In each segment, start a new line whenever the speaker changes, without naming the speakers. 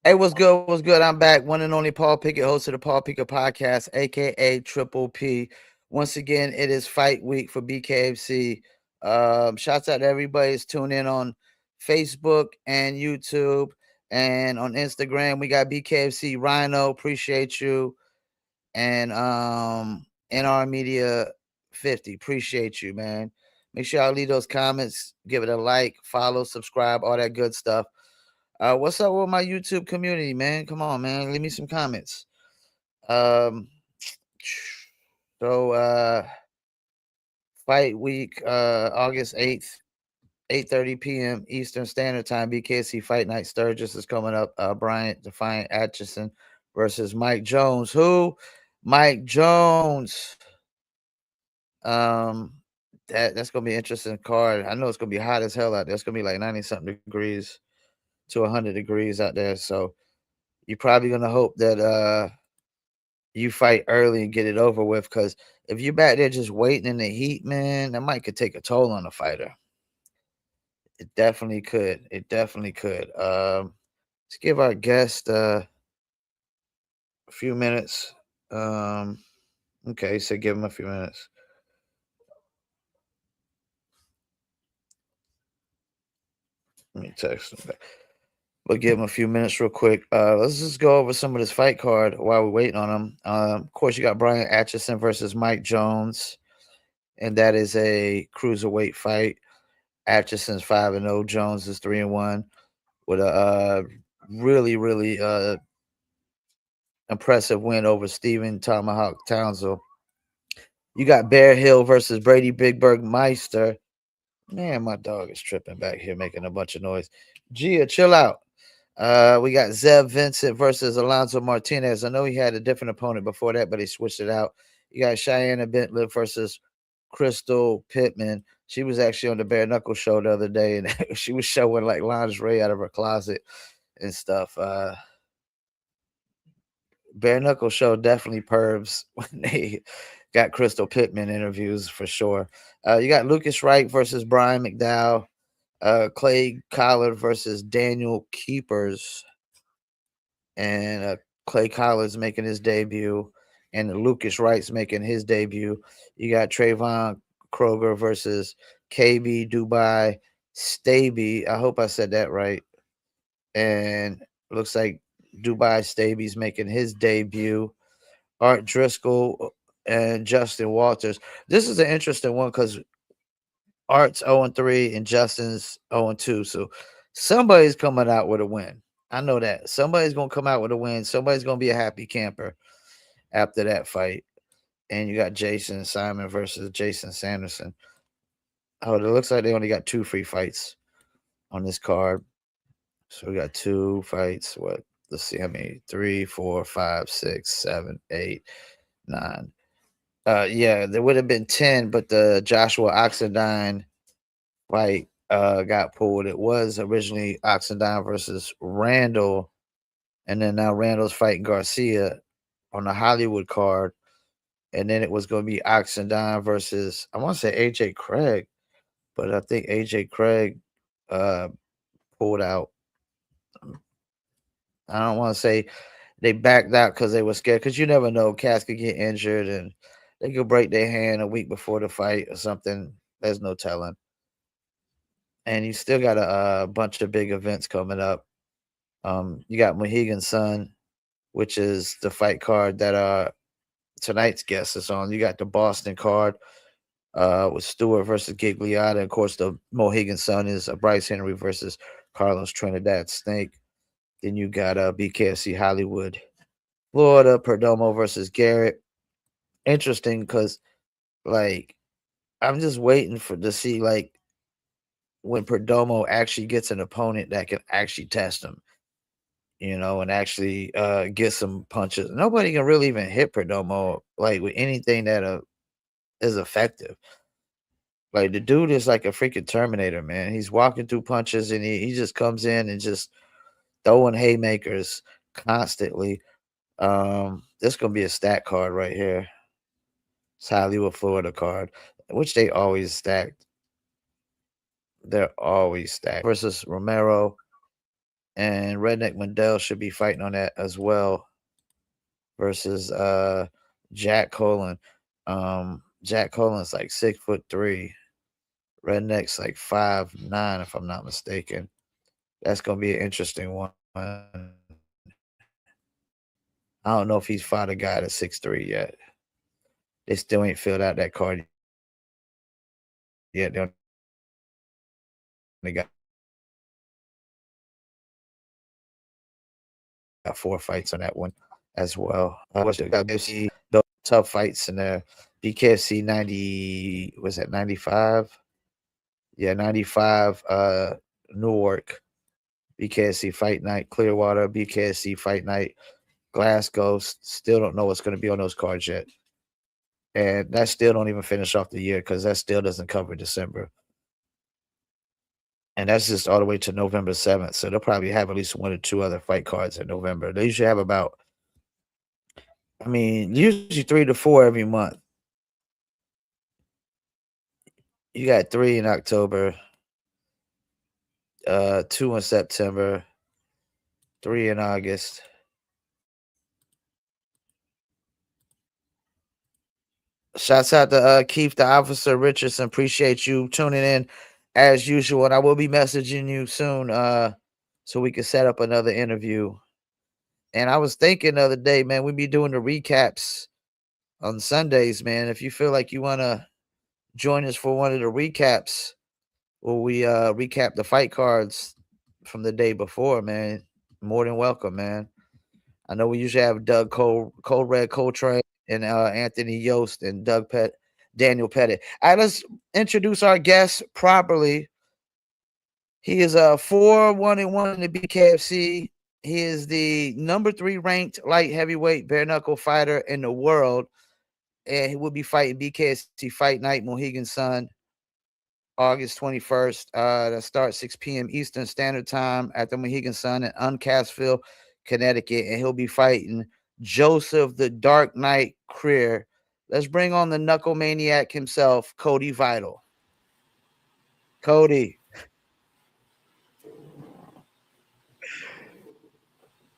Hey, what's good? What's good? I'm back. One and only Paul Pickett, host of the Paul Pickett Podcast, aka Triple P. Once again, it is fight week for BKFC. Shouts out to everybody that's tuning in on Facebook and YouTube and on Instagram. We got BKFC Rhino, appreciate you. And NR Media 50, appreciate you, man. Make sure y'all leave those comments, give it a like, follow, subscribe, all that good stuff. What's up with my YouTube community, man? Come on, man. Leave me some comments. Um, so fight week, August 8th, 8:30 p.m. Eastern Standard Time. BKC Fight Night Sturgis is coming up. Bryant Defiant Atchison versus Mike Jones. Who? Mike Jones. Um, that's gonna be an interesting card. I know it's gonna be hot as hell out there. It's gonna be like 90 something degrees to 100 degrees out there. So you're probably gonna hope that you fight early and get it over with. Because if you're back there just waiting in the heat, man, that might could take a toll on the fighter. It definitely could. It definitely could. Let's give our guest a few minutes. Um, okay, so give him a few minutes. Let me text him back. We'll give him a few minutes real quick. Let's just go over some of this fight card while we're waiting on him. Of course, you got Brian Atchison versus Mike Jones, and that is a cruiserweight fight. Atchison's 5-0. Jones is 3-1 with a really impressive win over Steven Tomahawk Townsend. You got Bear Hill versus Brady Big Berg Meister. Man, my dog is tripping back here making a bunch of noise. Gia, chill out. We got Zev Vincent versus Alonzo Martinez. I know he had a different opponent before that, but he switched it out. You got Cheyenne Bentley versus Crystal Pittman. She was actually on the Bare Knuckle show the other day, and she was showing like lingerie out of her closet and stuff. Bare Knuckle show definitely pervs when they got Crystal Pittman interviews for sure. You got Lucas Wright versus Brian McDowell. Clay Collard versus Daniel Keepers, and Clay Collard's making his debut, and Lucas Wright's making his debut. You got Trayvon Kroger versus KB Dubai Staby. I hope I said that right. And looks like Dubai Staby's making his debut. Art Driscoll and Justin Walters. This is an interesting one because Art's 0-3 and Justin's 0-2. So somebody's coming out with a win. I know that. Somebody's gonna come out with a win. Somebody's gonna be a happy camper after that fight. And you got Jason Simon versus Jason Sanderson. Oh, it looks like they only got 2 free fights on this card. So we got 2 fights. What? Let's see how many. 3, 4, 5, 6, 7, 8, 9. Yeah, there would have been 10, but the Joshua Oxendine fight got pulled. It was originally Oxendine versus Randall, and then now Randall's fighting Garcia on the Hollywood card, and then it was going to be Oxendine versus, I want to say, AJ Craig, but I think AJ Craig uh pulled out. I don't want to say they backed out because they were scared, because you never know, cats could get injured and they could break their hand a week before the fight or something. There's no telling. And you still got a bunch of big events coming up. You got Mohegan Sun, which is the fight card that tonight's guest is on. You got the Boston card with Stewart versus Gigliotta. Of course, the Mohegan Sun is Bryce Henry versus Carlos Trinidad Snake. Then you got BKFC Hollywood, Florida, Perdomo versus Garrett. Interesting because, like, I'm just waiting for to see, like, when Perdomo actually gets an opponent that can actually test him, and actually get some punches. Nobody can really even hit Perdomo like with anything that is effective. Like, the dude is like a freaking Terminator, man. He's walking through punches and he just comes in and just throwing haymakers constantly. This gonna be a stat card right here. It's Hollywood, Florida card, which they always stacked. They're always stacked. Versus Romero and Redneck Mandel should be fighting on that as well versus Jack Colin. Jack Colin's like 6'3". Redneck's like 5'9", if I'm not mistaken. That's gonna be an interesting one. I don't know if he's fought a guy that's 6'3" yet. They still ain't filled out that card yet. They only got 4 fights on that one as well. BKFC, tough fights in there. BKFC 90, was that 95? Yeah, 95, Newark. BKFC Fight Night, Clearwater, BKFC Fight Night, Glasgow. Still don't know what's going to be on those cards yet. And that still don't even finish off the year because that still doesn't cover December. And that's just all the way to November 7th. So they'll probably have at least 1 or 2 other fight cards in November. They usually have about, usually 3 to 4 every month. You got 3 in October, 2 in September, 3 in August. Shouts out to Keith, the Officer Richardson. Appreciate you tuning in as usual. And I will be messaging you soon so we can set up another interview. And I was thinking the other day, man, we'd be doing the recaps on Sundays, man. If you feel like you want to join us for one of the recaps, where we recap the fight cards from the day before, man, more than welcome, man. I know we usually have Doug Cold Red Coltrane and Anthony Yost and Daniel Pettit. All right, let's introduce our guest properly. He is 4-1-1 in the BKFC. He is the number 3 ranked light heavyweight bare knuckle fighter in the world, and he will be fighting BKFC Fight Night, Mohegan Sun, August 21st. That starts 6 p.m. Eastern Standard Time at the Mohegan Sun in Uncasville, Connecticut, and he'll be fighting Joseph the Dark Knight Creer. Let's bring on the knuckle maniac himself, Cody Vidal. Cody,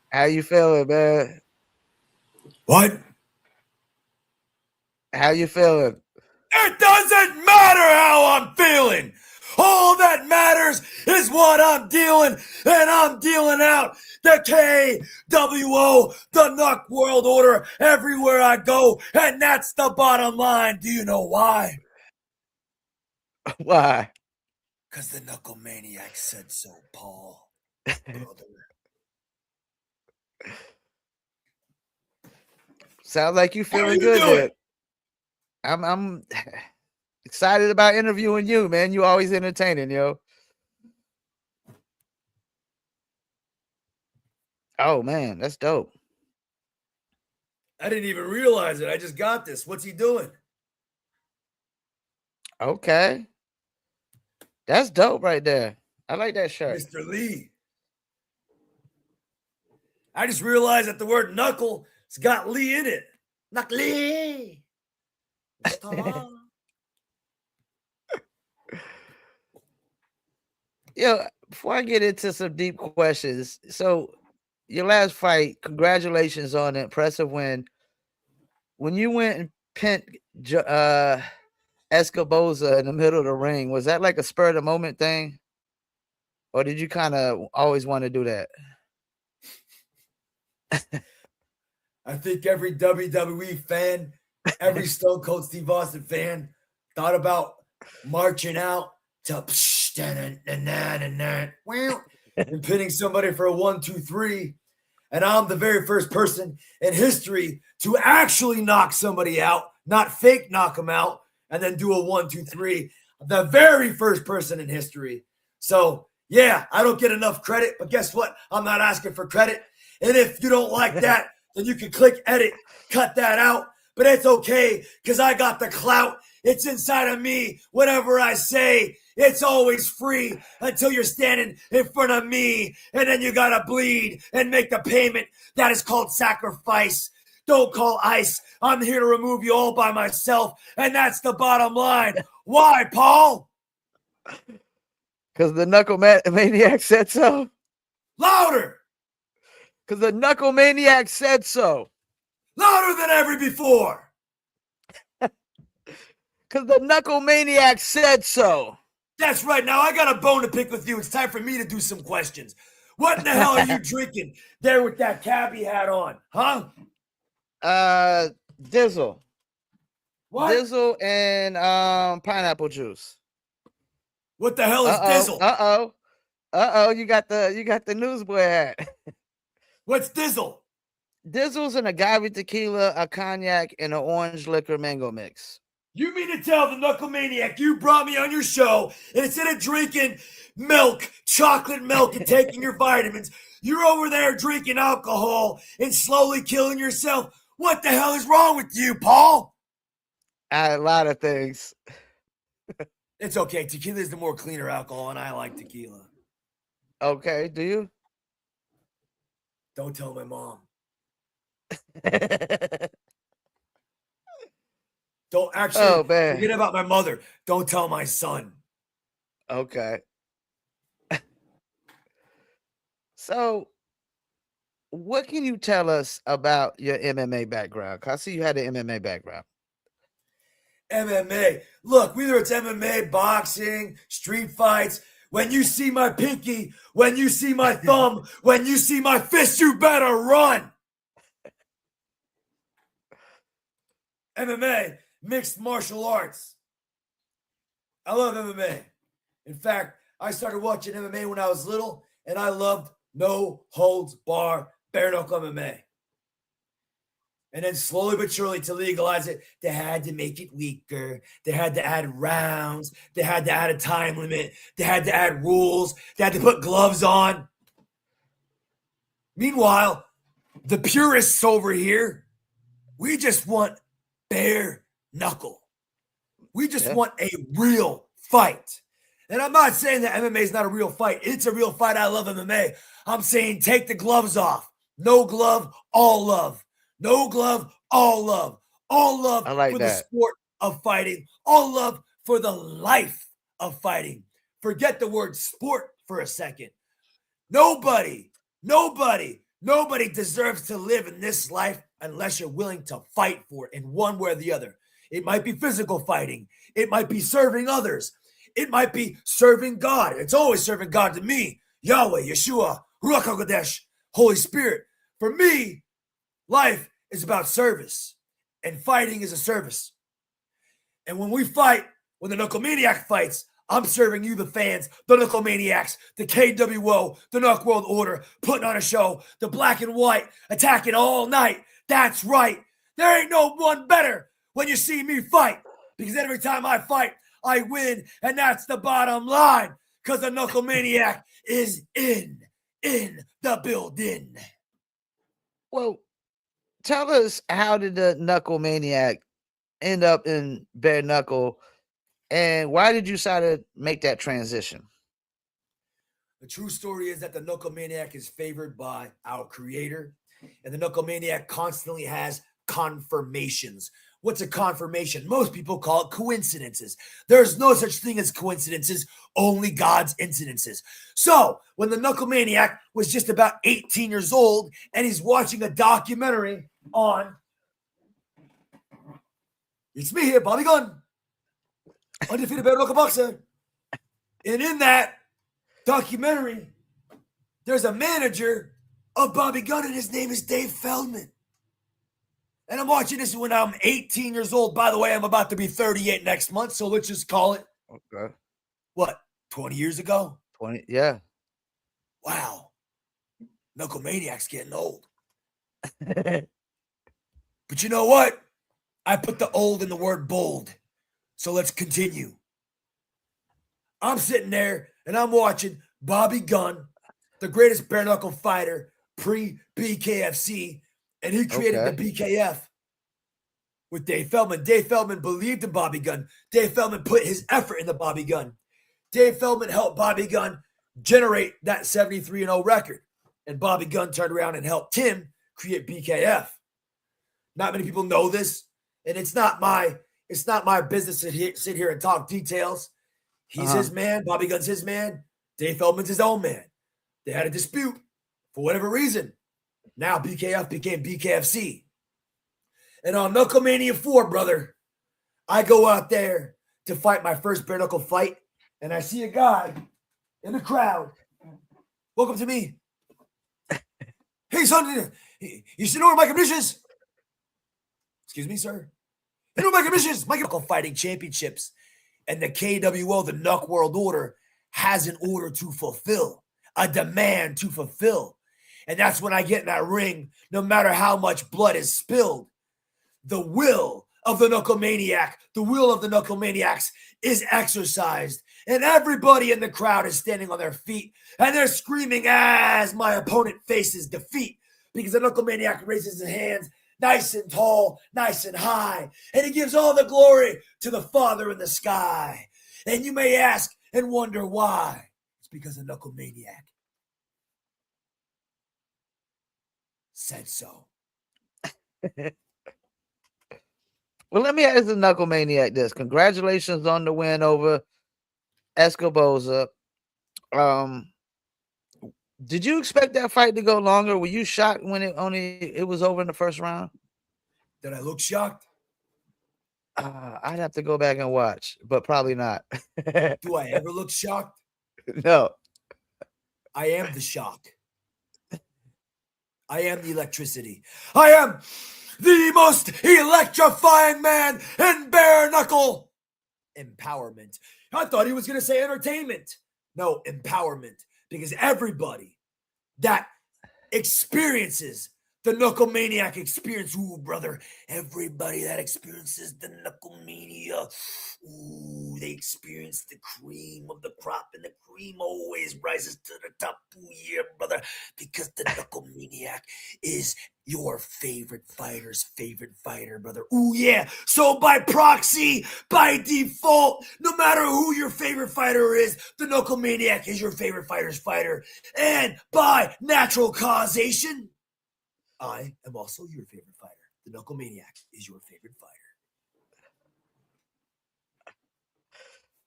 how you feeling, man?
What?
How you feeling?
It doesn't matter how I'm feeling. All that matters is what I'm dealing, and I'm dealing out the KWO, the Knuck World Order, everywhere I go, and that's the bottom line. Do you know why?
Why?
Because the Knuckle Maniac said so, Paul, brother.
Sounds like you feeling good there. I'm excited about interviewing you, man. You always entertaining, yo. Oh man, that's dope.
I didn't even realize it. I just got this. What's he doing?
Okay. That's dope right there. I like that shirt.
Mr. Lee. I just realized that the word knuckle has got Lee in it. Knuckly.
Yo, before I get into some deep questions, so your last fight, congratulations on an impressive win. When you went and pinned Escoboza in the middle of the ring, was that like a spur of the moment thing? Or did you kind of always want to do that?
I think every WWE fan, every Stone Cold Steve Austin fan thought about marching out to and pinning somebody for a 1-2-3. And I'm the very first person in history to actually knock somebody out, not fake knock them out, and then do a 1-2-3. The very first person in history. So, yeah, I don't get enough credit, but guess what? I'm not asking for credit. And if you don't like that, then you can click edit, cut that out. But it's okay because I got the clout. It's inside of me. Whatever I say, it's always free until you're standing in front of me. And then you got to bleed and make the payment. That is called sacrifice. Don't call ICE. I'm here to remove you all by myself. And that's the bottom line. Why, Paul?
Because the Knuckle Maniac said so.
Louder!
Because the Knuckle Maniac said so.
Louder than ever before!
Because the Knuckle Maniac said so.
That's right. Now I got a bone to pick with you. It's time for me to do some questions. What in the hell are you drinking there with that cabbie hat on? Huh?
Dizzle.
What?
Dizzle and pineapple juice.
What the hell is Dizzle?
You got the newsboy hat.
What's Dizzle?
Dizzle's an agave tequila, a cognac, and an orange liquor mango mix.
You mean to tell the Knuckle Maniac you brought me on your show, and instead of drinking milk, chocolate milk, and taking your vitamins, you're over there drinking alcohol and slowly killing yourself? What the hell is wrong with you, Paul?
A lot of things.
It's okay. Tequila is the more cleaner alcohol, and I like tequila.
Okay, do you?
Don't tell my mom. Don't actually forget about my mother. Don't tell my son.
Okay. So, what can you tell us about your MMA background? 'Cause I see you had an MMA background.
MMA. Look, whether it's MMA, boxing, street fights, when you see my pinky, when you see my thumb, when you see my fist, you better run. MMA, mixed martial arts. I love MMA. In fact, I started watching MMA when I was little, and I loved no holds bar bare knuckle MMA. And then slowly but surely to legalize it, they had to make it weaker. They had to add rounds. They had to add a time limit. They had to add rules. They had to put gloves on. Meanwhile, the purists over here, we just want bare knuckle. We just want a real fight. And I'm not saying that MMA is not a real fight. It's a real fight. I love MMA. I'm saying take the gloves off. No glove, all love. No glove, all love. All love for the sport of fighting. All love for the life of fighting. Forget the word sport for a second. Nobody deserves to live in this life unless you're willing to fight for it in one way or the other. It might be physical fighting. It might be serving others. It might be serving God. It's always serving God to me. Yahweh, Yeshua, Ruach HaKodesh, Holy Spirit. For me, life is about service, and fighting is a service. And when we fight, when the Knuckle Maniac fights, I'm serving you, the fans, the Knuckle Maniacs, the KWO, the Knuck World Order, putting on a show, the black and white, attacking all night. That's right. There ain't no one better when you see me fight, because every time I fight, I win, and that's the bottom line, because the Knuckle Maniac is in the building.
Well, tell us, how did the Knuckle Maniac end up in bare knuckle, and why did you decide to make that transition?
The true story is that the Knuckle Maniac is favored by our creator, and the Knuckle Maniac constantly has confirmations. What's a confirmation? Most people call it coincidences. There's no such thing as coincidences, only God's incidences. So when the Knuckle Maniac was just about 18 years old and he's watching a documentary on It's Me Here, Bobby Gunn, undefeated bare knuckle boxer. And in that documentary, there's a manager of Bobby Gunn, and his name is Dave Feldman. And I'm watching this when I'm 18 years old. By the way, I'm about to be 38 next month, so let's just call it.
Okay.
What, 20 years ago?
20, yeah.
Wow. Knuckle Maniac's getting old. But you know what? I put the old in the word bold. So let's continue. I'm sitting there, and I'm watching Bobby Gunn, the greatest bare knuckle fighter pre-BKFC, and he created the BKF with Dave Feldman. Dave Feldman believed in Bobby Gunn. Dave Feldman put his effort into Bobby Gunn. Dave Feldman helped Bobby Gunn generate that 73-0 record. And Bobby Gunn turned around and helped him create BKF. Not many people know this, and it's not my business to sit here and talk details. He's his man. Bobby Gunn's his man. Dave Feldman's his own man. They had a dispute. For whatever reason, now BKF became BKFC. And on Knucklemania 4, brother, I go out there to fight my first bare knuckle fight, and I see a guy in the crowd. Welcome to me. Hey, son, you should know where my commission is. Excuse me, sir. You know my commission is my knuckle fighting championships, and the KWO, the Knuck World Order, has an order to fulfill, a demand to fulfill. And that's when I get in that ring, no matter how much blood is spilled, the will of the Knucklemaniac, the will of the Knucklemaniacs is exercised. And everybody in the crowd is standing on their feet, and they're screaming as my opponent faces defeat, because the Knucklemaniac raises his hands nice and tall, nice and high, and he gives all the glory to the Father in the sky. And you may ask and wonder why. It's because the Knucklemaniac said so.
Well, let me ask the Knucklemaniac this. Congratulations on the win over Escoboza. Did you expect that fight to go longer? Were you shocked when it was over in the first round?
Did I look shocked?
I'd have to go back and watch, but probably not.
Do I ever look shocked?
No.
I am the shock. I am the electricity. I am the most electrifying man in bare knuckle empowerment. I thought he was going to say entertainment. No, empowerment. Because everybody that experiences the Knucklemaniac experience, ooh, brother, everybody that experiences the Knucklemania, ooh, they experience the cream of the crop, and the cream always rises to the top. Ooh, yeah, brother, because the Knucklemaniac is your favorite fighter's favorite fighter, brother. Ooh, yeah. So by proxy, by default, no matter who your favorite fighter is, the Knucklemaniac is your favorite fighter's fighter. And by natural causation, I am also your favorite fighter. The Knucklemaniac is your favorite fighter.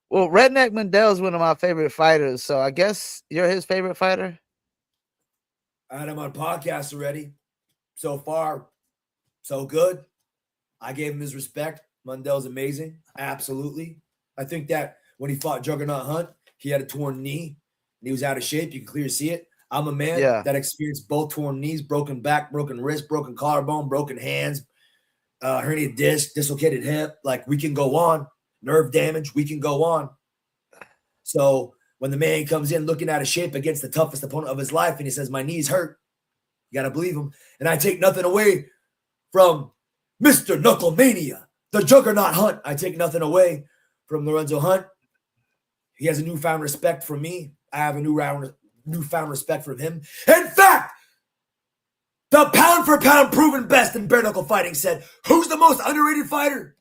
Well, Redneck Mandel's one of my favorite fighters, so I guess you're his favorite fighter?
I had him on podcast already. So far, so good. I gave him his respect. Mandel's amazing. Absolutely. I think that when he fought Juggernaut Hunt, he had a torn knee and he was out of shape. You can clearly see it. I'm a man that experienced both torn knees, broken back, broken wrist, broken collarbone, broken hands, herniated disc, dislocated hip. Like, we can go on. Nerve damage, we can go on. So when the man comes in looking out of shape against the toughest opponent of his life and he says, my knee's hurt, you got to believe him. And I take nothing away from Mr. Knucklemania, the Juggernaut Hunt. I take nothing away from Lorenzo Hunt. He has a newfound respect for me. I have a newfound respect for him. In fact, the pound for pound proven best in bare knuckle fighting said, who's the most underrated fighter?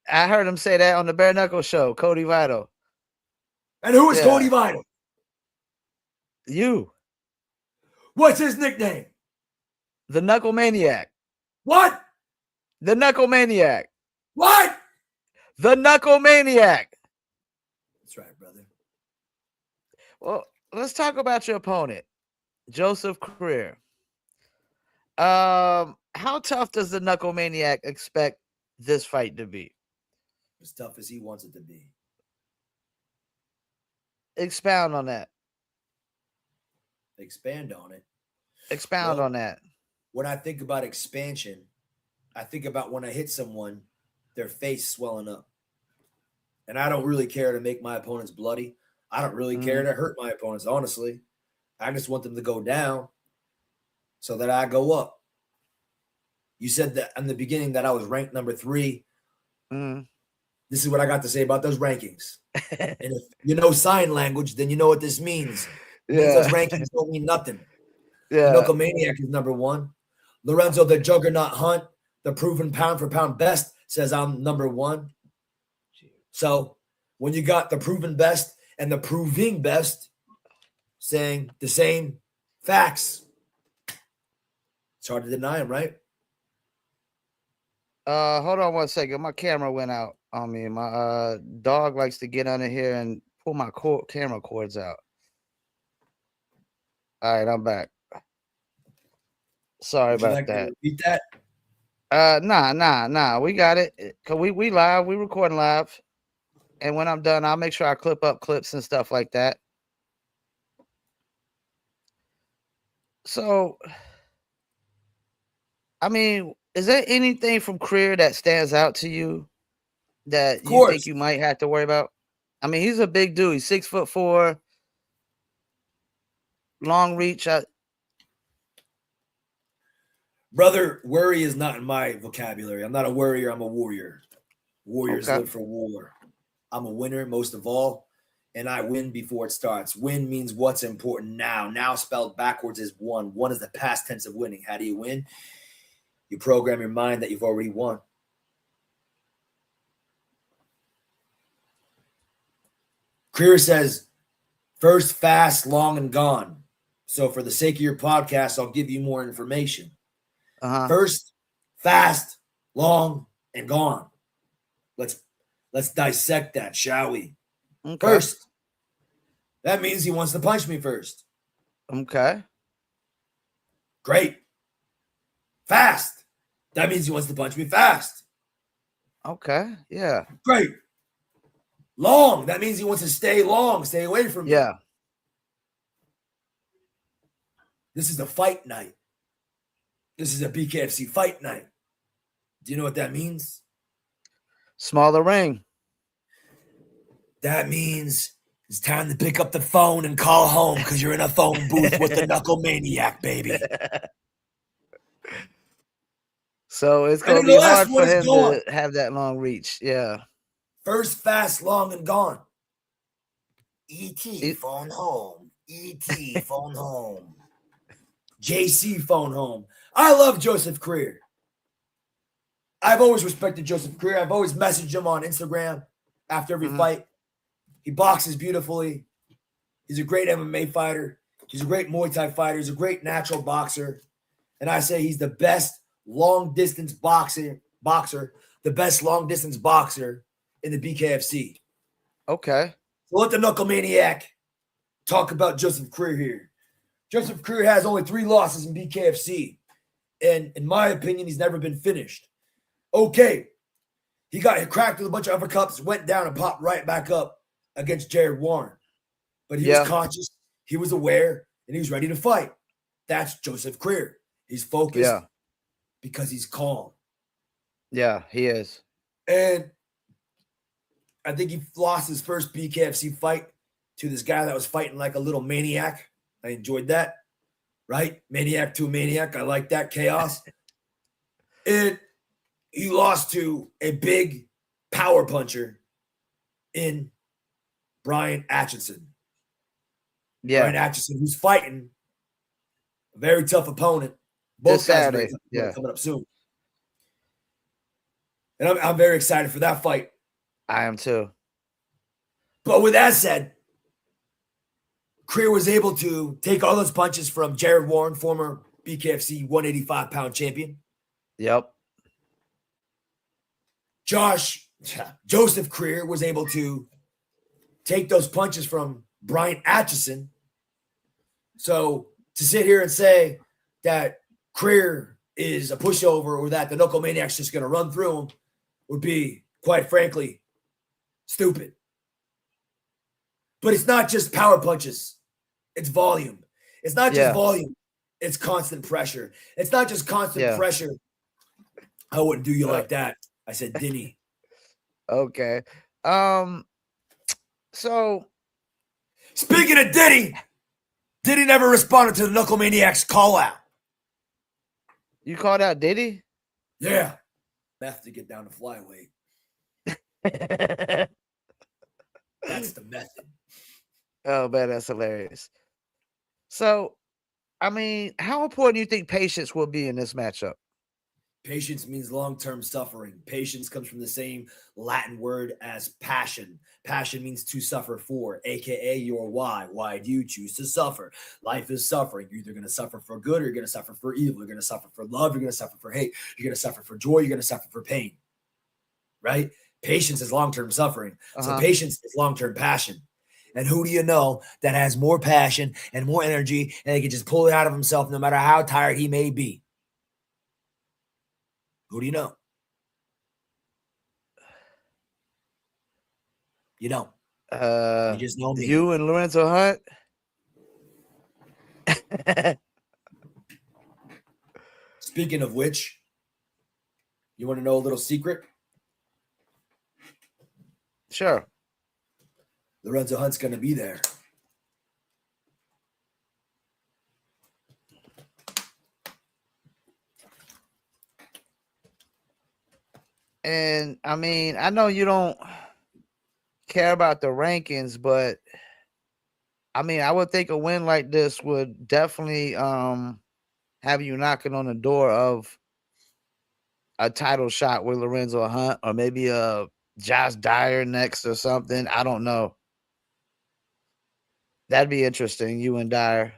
I heard him say that on the Bare Knuckle Show, Cody Vidal.
And who is Cody Vidal?
You.
What's his nickname?
The Knucklemaniac.
What?
The Knucklemaniac.
What?
The Knucklemaniac.
That's right, brother.
Well, let's talk about your opponent, Joseph Career. How tough does the Knucklemaniac expect this fight to be?
As tough as he wants it to be.
Expound on that.
Expand on it.
Expound on that.
When I think about expansion, I think about when I hit someone, their face swelling up. And I don't really care to make my opponents bloody. I don't really care to hurt my opponents, honestly. I just want them to go down so that I go up. You said that in the beginning that I was ranked number 3. This is what I got to say about those rankings. And if you know sign language, then you know what this means. Those rankings don't mean nothing. Knucklemaniac is number 1. Lorenzo the Juggernaut Hunt, the proven pound for pound best, says I'm number 1. So when you got the proven best and the proving best saying the same facts, it's hard to deny them, right?
Hold on one second. My camera went out on me. My dog likes to get under here and pull my camera cords out. All right, I'm back. Sorry
Would you
about
like
that.
to repeat that?
Nah. We got it. Cause we live. We recording live. And when I'm done, I'll make sure I clip up clips and stuff like that. So, I mean, is there anything from career that stands out to you that
Of
you think
course.
you might have to worry about? I mean, he's a big dude. He's 6'4", long reach.
Brother, worry is not in my vocabulary. I'm not a worrier. I'm a warrior. Warriors
Okay.
live for war. I'm a winner most of all, and I win before it starts. Win means what's important now. Now spelled backwards is won. One is the past tense of winning. How do you win? You program your mind that you've already won. Creer says, first, fast, long, and gone. So for the sake of your podcast, I'll give you more information. First, fast, long, and gone. Let's dissect that, shall we?
Okay.
First, that means he wants to punch me first.
Okay.
Great. Fast. That means he wants to punch me fast.
Okay. Yeah.
Great. Long. That means he wants to stay long, stay away from me.
Yeah.
This is a fight night. This is a BKFC fight night. Do you know what that means?
Smaller ring.
That means it's time to pick up the phone and call home because you're in a phone booth with the Knuckle Maniac, baby.
So it's going to be hard for him to have that long reach. Yeah.
First, fast, long, and gone. E.T. phone home. E.T. phone home. JC phone home. I love Joseph Creer. I've always respected Joseph Creer. I've always messaged him on Instagram after every fight. He boxes beautifully. He's a great MMA fighter. He's a great Muay Thai fighter. He's a great natural boxer. And I say he's the best long-distance boxer, the best long-distance boxer in the BKFC.
Okay.
So let the Knuckle Maniac talk about Joseph Creer here. Joseph Creer has only 3 losses in BKFC. And in my opinion, he's never been finished. Okay. He got cracked with a bunch of uppercuts, went down and popped right back up against Jared Warren. But he was conscious, he was aware, and he was ready to fight. That's Joseph Creer. He's focused because he's calm.
Yeah, he is.
And I think he lost his first BKFC fight to this guy that was fighting like a little maniac. I enjoyed that. Right? Maniac to maniac. I like that chaos. And he lost to a big power puncher in Brian Atchison.
Yeah.
Brian Atchison, who's fighting a very tough opponent. Both guys are very tough coming up soon. And I'm very excited for that fight.
I am too.
But with that said, Creer was able to take all those punches from Jared Warren, former BKFC 185-pound champion.
Yep.
Joseph Creer was able to take those punches from Brian Atchison. So to sit here and say that Creer is a pushover or that the Knuckle Maniac's just going to run through him would be, quite frankly, stupid. But it's not just power punches. It's volume. It's not just volume. It's constant pressure. It's not just constant pressure. I wouldn't do you like that. I said Dinny.
Okay. So
speaking of Diddy never responded to the Knuckle Maniac's call out.
You called out Diddy?
Yeah. Meth to get down to flyweight. That's the method.
Oh man, that's hilarious. So, I mean, how important do you think patience will be in this matchup?
Patience means long-term suffering. Patience comes from the same Latin word as passion. Passion means to suffer for, aka your why. Why do you choose to suffer? Life is suffering. You're either going to suffer for good or you're going to suffer for evil. You're going to suffer for love. You're going to suffer for hate. You're going to suffer for joy. You're going to suffer for pain. Right? Patience is long-term suffering. So patience is long-term passion. And who do you know that has more passion and more energy and he can just pull it out of himself no matter how tired he may be? Who do you know? You don't. You just know me.
You and Lorenzo Hunt.
Speaking of which, you want to know a little secret?
Sure.
Lorenzo Hunt's going to be there.
And I mean, I know you don't care about the rankings, but I mean, I would think a win like this would definitely have you knocking on the door of a title shot with Lorenzo Hunt, or maybe a Josh Dyer next or something. I don't know. That'd be interesting, you and Dyer.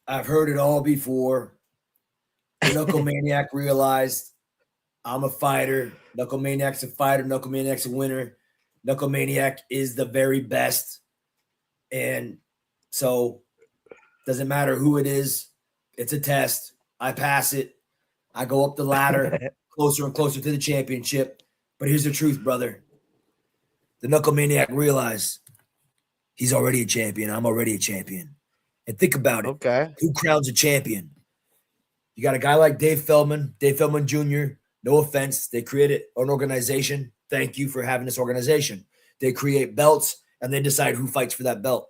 I've heard it all before. The Knuckle Maniac realized I'm a fighter. Knuckle Maniac's a fighter. Knuckle Maniac's a winner. Knuckle Maniac is the very best. And so doesn't matter who it is. It's a test. I pass it. I go up the ladder closer and closer to the championship. But here's the truth, brother. The Knuckle Maniac realized he's already a champion. I'm already a champion. And think about it.
Okay.
Who crowns a champion? You got a guy like Dave Feldman Jr. No offense. They created an organization. Thank you for having this organization. They create belts and they decide who fights for that belt.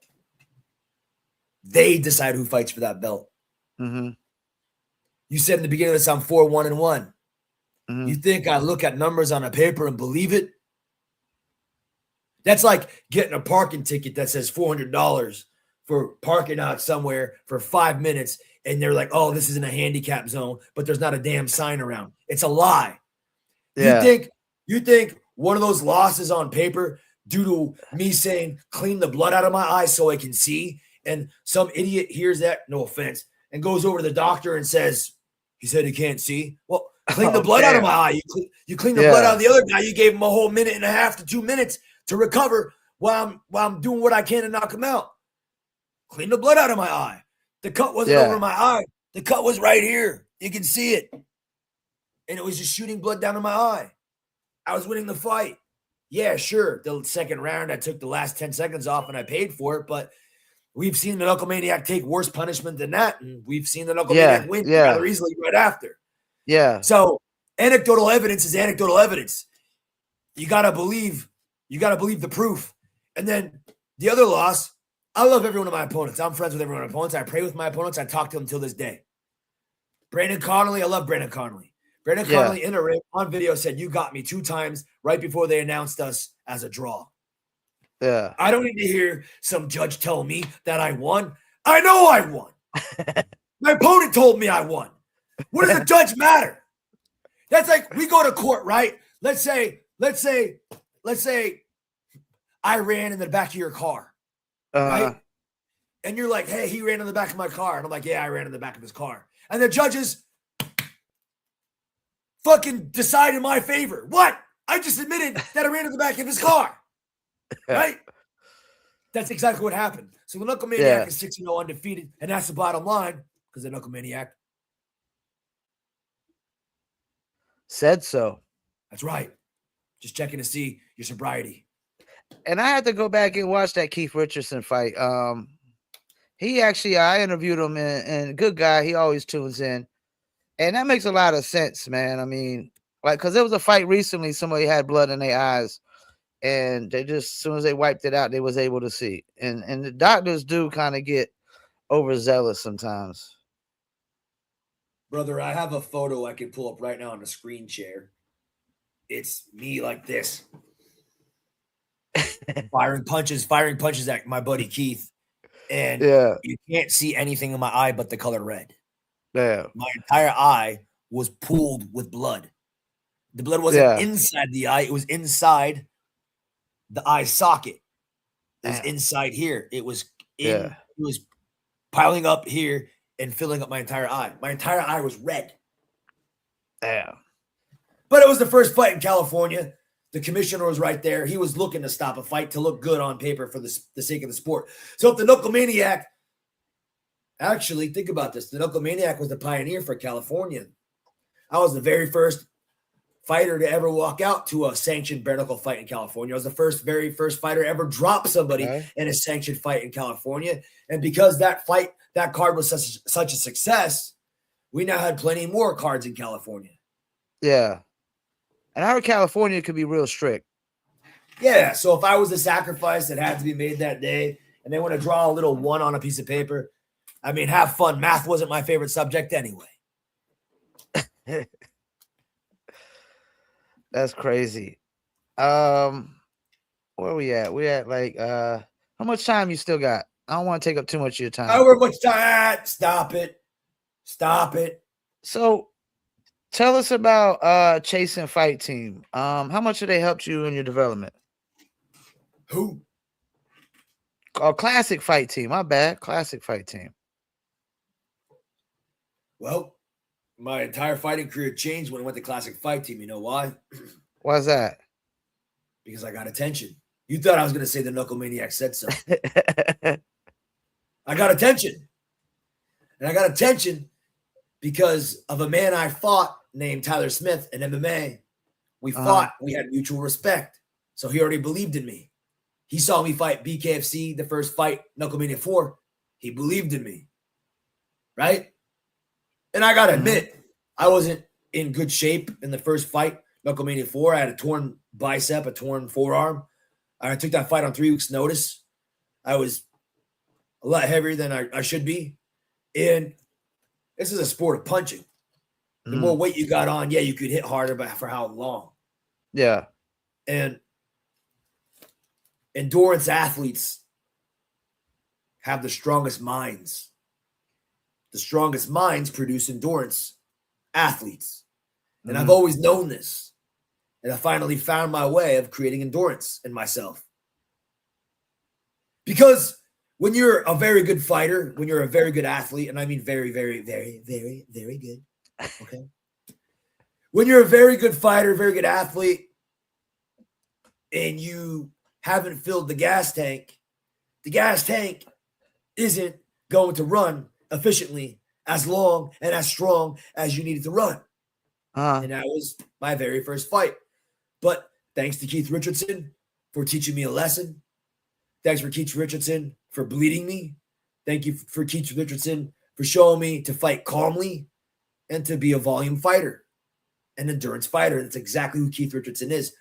They decide who fights for that belt.
Mm-hmm.
You said in the beginning of this, I'm 4-1-1.
Mm-hmm.
You think I look at numbers on a paper and believe it? That's like getting a parking ticket that says $400 for parking out somewhere for 5 minutes. And they're like, oh, this isn't a handicap zone, but there's not a damn sign around. It's a lie.
Yeah.
You think one of those losses on paper due to me saying clean the blood out of my eyes so I can see, and some idiot hears that, no offense, and goes over to the doctor and says, he said he can't see. Well, clean the blood out of my eye. You clean the blood out of the other guy. You gave him a whole 1.5 minutes to 2 minutes to recover while I'm doing what I can to knock him out. Clean the blood out of my eye. The cut wasn't over my eye. The cut was right here. You can see it. And it was just shooting blood down in my eye. I was winning the fight. Yeah, sure. The second round, I took the last 10 seconds off and I paid for it. But we've seen the Knuckle Maniac take worse punishment than that. And we've seen the Knuckle Maniac win rather easily right after.
Yeah.
So anecdotal evidence is anecdotal evidence. You got to believe the proof. And then the other loss, I love every one of my opponents. I'm friends with every one of my opponents. I pray with my opponents. I talk to them till this day. Brandon Connolly, I love Brandon Connolly. Brandon Connolly in a ring on video said, you got me 2 times right before they announced us as a draw.
Yeah.
I don't need to hear some judge tell me that I won. I know I won. My opponent told me I won. What does the judge matter? That's like we go to court, right? Let's say I ran in the back of your car. Right? And you're like, hey, he ran in the back of my car. And I'm like, yeah, I ran in the back of his car. And the judges fucking decide in my favor. What? I just admitted that I ran in the back of his car. Right? That's exactly what happened. So the Knuckle Maniac is 6-0 undefeated. And that's the bottom line because the Knuckle Maniac
said so.
That's right. Just checking to see your sobriety.
And I had to go back and watch that Keith Richardson fight. He actually, I interviewed him, and good guy. He always tunes in, and that makes a lot of sense, man. I mean, like, because there was a fight recently, somebody had blood in their eyes, and they just, as soon as they wiped it out, they was able to see. And the doctors do kind of get overzealous sometimes.
Brother, I have a photo I can pull up right now on the screen share. It's me like this. firing punches at my buddy Keith. And you can't see anything in my eye but the color red.
Yeah.
My entire eye was pooled with blood. The blood wasn't inside the eye. It was inside the eye socket. It was inside here. It was it was piling up here and filling up my entire eye. My entire eye was red.
Yeah.
But it was the first fight in California. The commissioner was right there. He was looking to stop a fight to look good on paper for the sake of the sport. So if the Knuckle Maniac, actually, think about this. The Knuckle Maniac was the pioneer for California. I was the very first fighter to ever walk out to a sanctioned bare knuckle fight in California. I was the very first fighter to ever drop somebody in a sanctioned fight in California. And because that card was such a success, we now had plenty more cards in California.
Yeah. And I heard California could be real strict.
Yeah. So if I was the sacrifice that had to be made that day and they want to draw a little 1 on a piece of paper, I mean, have fun. Math wasn't my favorite subject anyway.
That's crazy. Where we at? We at like how much time you still got? I don't want to take up too much of your time.
However much time. Stop it.
So tell us about Chasing Fight Team. How much have they helped you in your development?
Who?
Classic Fight Team. My bad. Classic Fight Team.
Well, my entire fighting career changed when I went to Classic Fight Team. You know why?
Why's that?
Because I got attention. You thought I was going to say the Knuckle Maniac said so. I got attention. And I got attention because of a man I fought named Tyler Smith in MMA. We fought. We had mutual respect. So he already believed in me. He saw me fight BKFC, the first fight, Knuckle Mania 4. He believed in me. Right? And I got to admit, I wasn't in good shape in the first fight, Knuckle Mania 4. I had a torn bicep, a torn forearm. I took that fight on 3 weeks' notice. I was a lot heavier than I should be. And this is a sport of punching. The more weight you got on, yeah, you could hit harder, but for how long?
Yeah.
And endurance athletes have the strongest minds. The strongest minds produce endurance athletes. And I've always known this. And I finally found my way of creating endurance in myself. Because when you're a very good fighter, when you're a very good athlete, and I mean very, very, very, very, very good. Okay. When you're a very good fighter, very good athlete, and you haven't filled the gas tank isn't going to run efficiently as long and as strong as you need it to run. And that was my very first fight. But thanks to Keith Richardson for teaching me a lesson. Thanks for Keith Richardson for bleeding me. Thank you for Keith Richardson for showing me to fight calmly and to be a volume fighter, an endurance fighter. That's exactly who Keith Richardson is.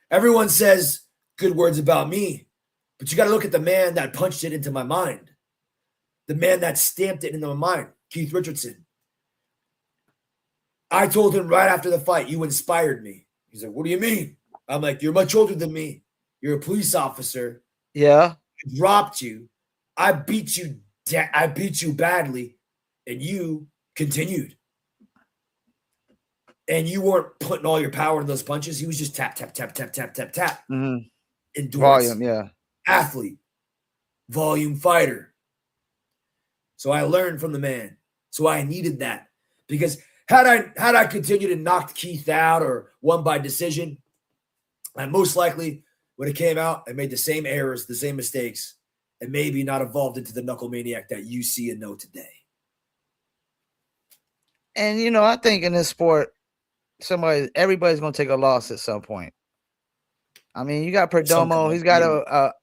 Everyone says good words about me, but you got to look at the man that punched it into my mind, the man that stamped it into my mind, Keith Richardson. I told him right after the fight, you inspired me. He's like, what do you mean? I'm like, you're much older than me. You're a police officer.
Yeah.
I dropped you. I beat you badly, and you continued. And you weren't putting all your power in those punches. He was just tap, tap, tap, tap, tap, tap, tap. Endurance.
Volume, yeah.
Athlete. Volume fighter. So I learned from the man. So I needed that. Because had I continued to knock Keith out or won by decision, I most likely would have came out and made the same errors, the same mistakes, and maybe not evolved into the Knuckle Maniac that you see and know today.
And, I think in this sport, everybody's going to take a loss at some point. I mean, you got Perdomo.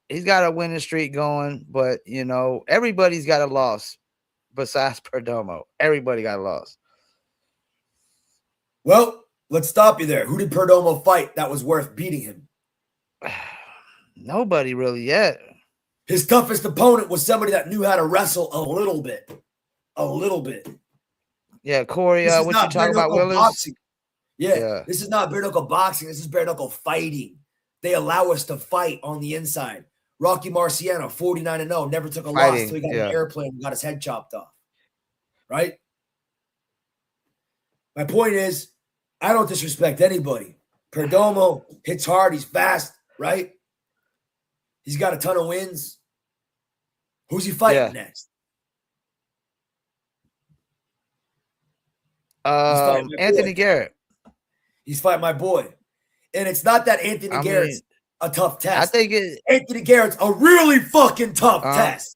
He's got a winning streak going, but, everybody's got a loss besides Perdomo. Everybody got a loss.
Well, let's stop you there. Who did Perdomo fight that was worth beating him?
Nobody really yet.
His toughest opponent was somebody that knew how to wrestle a little bit. A little bit.
Yeah, Corey, what you talking about, Willis?
Boxing. Yeah, this is not bare knuckle boxing. This is bare knuckle fighting. They allow us to fight on the inside. Rocky Marciano, 49-0, never took a loss until he got an airplane and got his head chopped off. Right? My point is, I don't disrespect anybody. Perdomo hits hard. He's fast, right? He's got a ton of wins. Who's he fighting next?
Anthony Garrett.
He's fighting my boy. And it's not that Anthony
I
Garrett's
mean,
a tough
I
test.
think it.
Anthony Garrett's a really fucking tough test.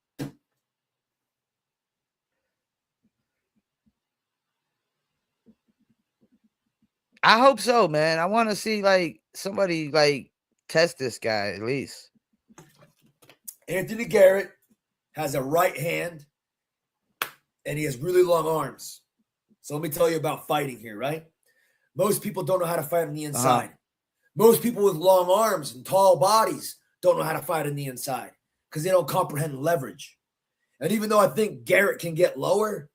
I hope so, man. I want to see like somebody like test this guy at least.
Anthony Garrett has a right hand and he has really long arms. So let me tell you about fighting here, right? Most people don't know how to fight on the inside. Most people with long arms and tall bodies don't know how to fight on the inside because they don't comprehend leverage. And even though I think Garrett can get lower,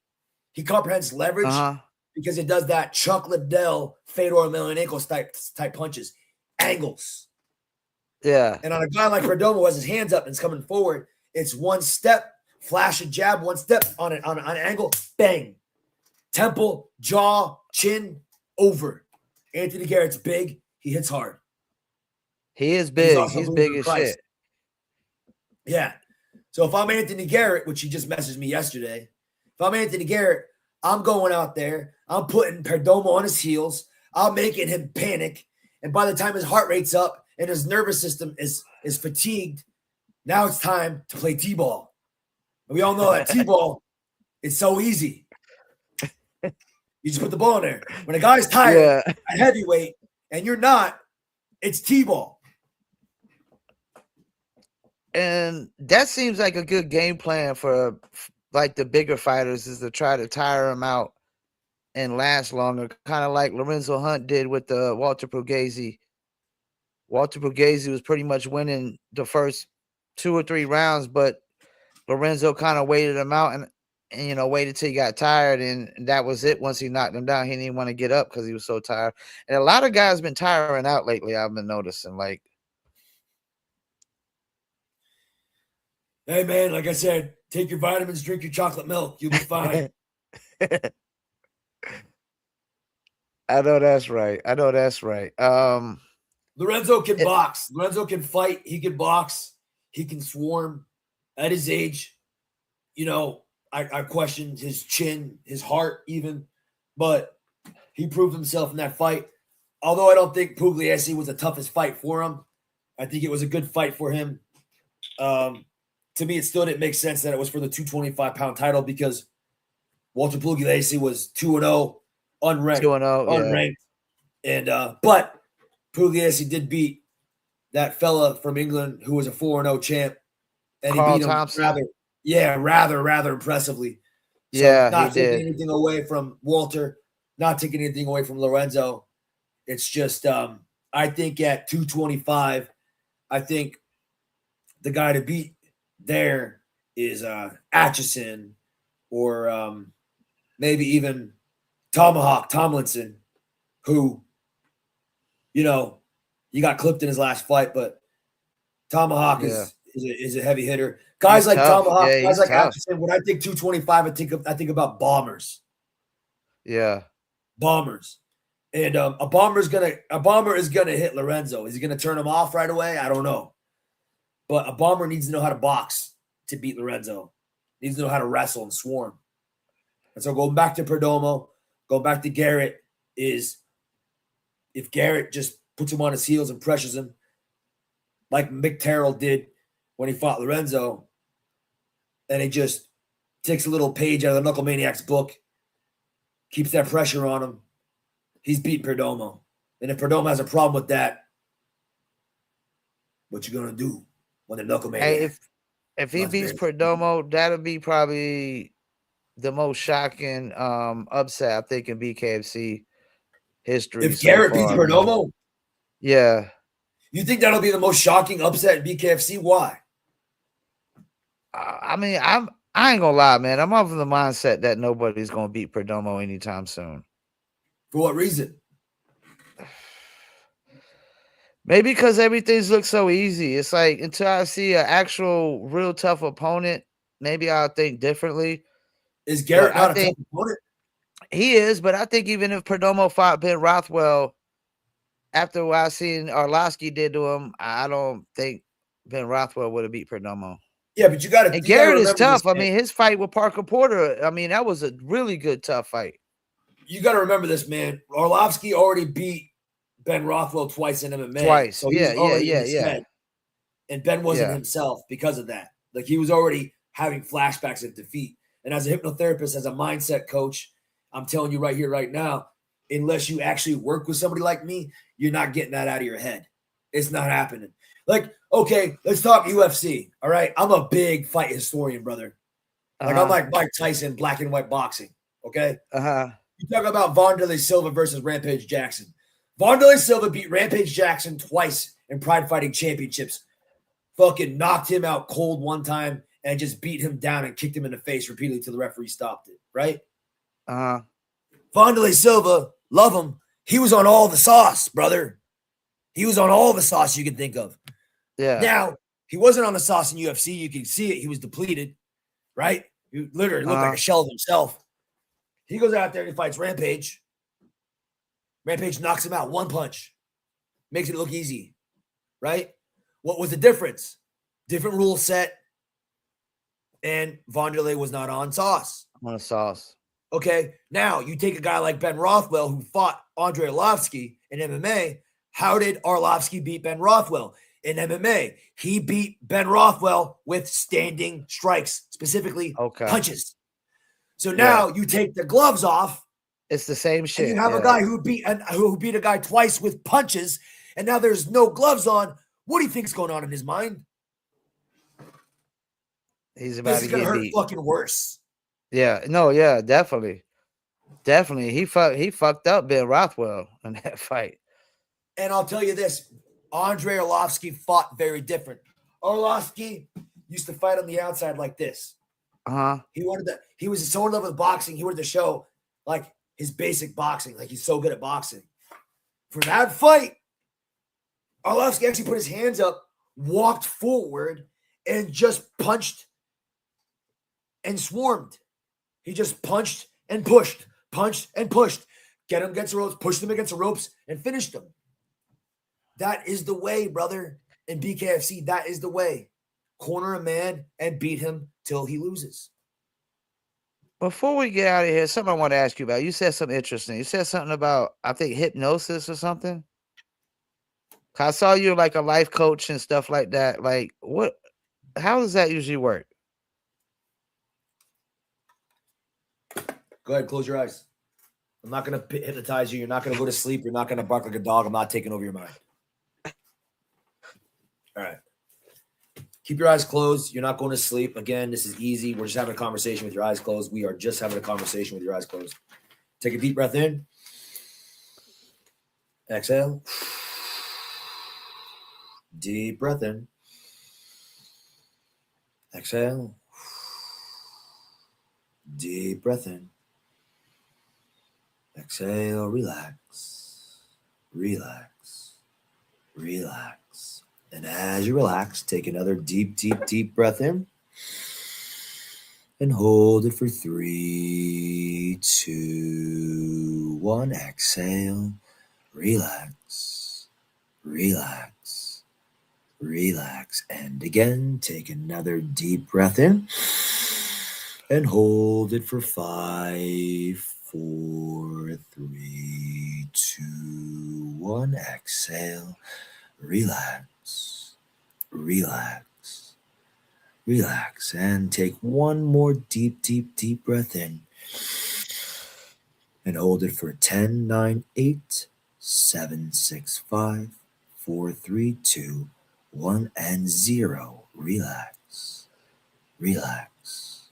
he comprehends leverage because he does that Chuck Liddell Fedor Emelianenko type punches, angles.
Yeah.
And on a guy like Perdomo who has his hands up and is coming forward, it's one step, flash a jab, one step on an angle, bang. Temple, jaw, chin, over. Anthony Garrett's big. He hits hard.
He is big. He's big as shit.
Yeah. So if I'm Anthony Garrett, which he just messaged me yesterday, if I'm Anthony Garrett, I'm going out there. I'm putting Perdomo on his heels. I'm making him panic. And by the time his heart rate's up and his nervous system is fatigued, now it's time to play T-ball. And we all know that T-ball is so easy. You just put the ball in there. When a guy's tired at heavyweight and you're not, it's T-ball.
And that seems like a good game plan for like the bigger fighters, is to try to tire them out and last longer, kind of like Lorenzo Hunt did with the Walter Pugliese. Walter Pugliese was pretty much winning the first 2 or 3 rounds, but Lorenzo kind of waited him out and waited till he got tired, and that was it. Once he knocked him down, he didn't want to get up because he was so tired. And a lot of guys been tiring out lately. I've been noticing, like,
hey man, like I said, take your vitamins, drink your chocolate milk, you'll be fine.
I know that's right.
Lorenzo can box. Lorenzo can fight. He can box. He can swarm. At his age, I questioned his chin, his heart even, but he proved himself in that fight. Although I don't think Pugliese was the toughest fight for him, I think it was a good fight for him. To me, it still didn't make sense that it was for the 225-pound title because Walter Pugliese was 2-0, unranked.
2-0,
And but Pugliese did beat that fella from England who was a 4-0 champ, and
Carl
he beat him
Thompson.
rather impressively. So not taking anything away from Walter, not taking anything away from Lorenzo. It's just I think at 225, I think the guy to beat there is Atchison or maybe even Tomahawk Tomlinson, who, you got clipped in his last fight, but Tomahawk is a heavy hitter. Guys like Tomahawk, guys like Atchison. When I think 225, I think about bombers.
Yeah,
bombers. And a bomber is gonna hit Lorenzo. Is he gonna turn him off right away? I don't know. But a bomber needs to know how to box to beat Lorenzo. Needs to know how to wrestle and swarm. And so going back to Perdomo, going back to Garrett, is if Garrett just puts him on his heels and pressures him, like Mick Terrell did when he fought Lorenzo, and he just takes a little page out of the Knuckle Maniac's book, keeps that pressure on him, he's beat Perdomo. And if Perdomo has a problem with that, what you gonna do when the Knuckle Maniac?
Hey, if he beats Perdomo, that'll be probably the most shocking upset I think in BKFC history.
If Garrett beats Perdomo,
yeah.
You think that'll be the most shocking upset in BKFC? Why?
I mean, I ain't gonna lie, man. I'm of the mindset that nobody's gonna beat Perdomo anytime soon.
For what reason?
Maybe because everything's looked so easy. It's like until I see an actual real tough opponent, maybe I'll think differently.
Is Garrett not a tough opponent?
He is, but I think even if Perdomo fought Ben Rothwell, after what I seen Arlovsky did to him, I don't think Ben Rothwell would have beat Perdomo.
Yeah, but you got to.
And Garrett is tough. I mean, his fight with Parker Porter, I mean, that was a really good tough fight.
You got to remember this, man. Arlovsky already beat Ben Rothwell twice in MMA.
Twice.
So he
Yeah,
was
yeah,
already in
yeah,
his
yeah.
head. And Ben wasn't
Yeah.
himself because of that. Like he was already having flashbacks of defeat. And as a hypnotherapist, as a mindset coach, I'm telling you right here, right now, unless you actually work with somebody like me, you're not getting that out of your head. It's not happening. Like, okay, let's talk UFC. All right. I'm a big fight historian, brother. Like I'm like Mike Tyson, black and white boxing. Okay. You talk about Wanderlei Silva versus Rampage Jackson. Wanderlei Silva beat Rampage Jackson twice in Pride Fighting Championships. Fucking knocked him out cold one time and just beat him down and kicked him in the face repeatedly till the referee stopped it. Right? Wanderlei Silva, love him. He was on all the sauce, brother. He was on all the sauce you can think of.
Yeah.
Now, he wasn't on the sauce in UFC. You can see it. He was depleted, right? He literally looked like a shell of himself. He goes out there and he fights Rampage. Rampage knocks him out one punch. Makes it look easy, right? What was the difference? Different rule set, and Wanderlei was not on sauce.
On sauce.
Okay, now you take a guy like Ben Rothwell who fought Andre Arlovsky in MMA. How did Arlovsky beat Ben Rothwell? In MMA, he beat Ben Rothwell with standing strikes, specifically punches. So now you take the gloves off.
It's the same shit.
And you have a guy who beat a guy twice with punches, and now there's no gloves on. What do you think's going on in his mind?
He's about to get
hurt
beat.
Fucking worse.
Yeah, no, yeah, definitely. He fucked up Ben Rothwell in that fight.
And I'll tell you this, Andre Arlovsky fought very different. Arlovsky used to fight on the outside like this. He was so in love with boxing, he wanted to show like his basic boxing, like he's so good at boxing. For that fight, Arlovsky actually put his hands up, walked forward, and just punched and swarmed. He just punched and pushed, get him against the ropes, pushed him against the ropes, and finished him. That is the way, brother. In BKFC, that is the way. Corner a man and beat him till he loses.
Before we get out of here, something I want to ask you about. You said something interesting. You said something about, I think, hypnosis or something. I saw you like a life coach and stuff like that. Like, how does that usually work?
Go ahead, close your eyes. I'm not going to hypnotize you. You're not going to go to sleep. You're not going to bark like a dog. I'm not taking over your mind. All right. Keep your eyes closed. You're not going to sleep. Again, this is easy. We're just having a conversation with your eyes closed. We are just having a conversation with your eyes closed. Take a deep breath in. Exhale. Deep breath in. Exhale. Deep breath in. Exhale. Relax. Relax. Relax. And as you relax, take another deep, deep, deep breath in. And hold it for 3, 2, 1. Exhale. Relax. Relax. Relax. And again, take another deep breath in. And hold it for 5, 4, 3, 2, 1. Exhale. Relax. Relax. Relax. And take one more deep, deep, deep breath in. And hold it for 10, 9, 8, 7, 6, 5, 4, 3, 2, 1, and 0. Relax. Relax.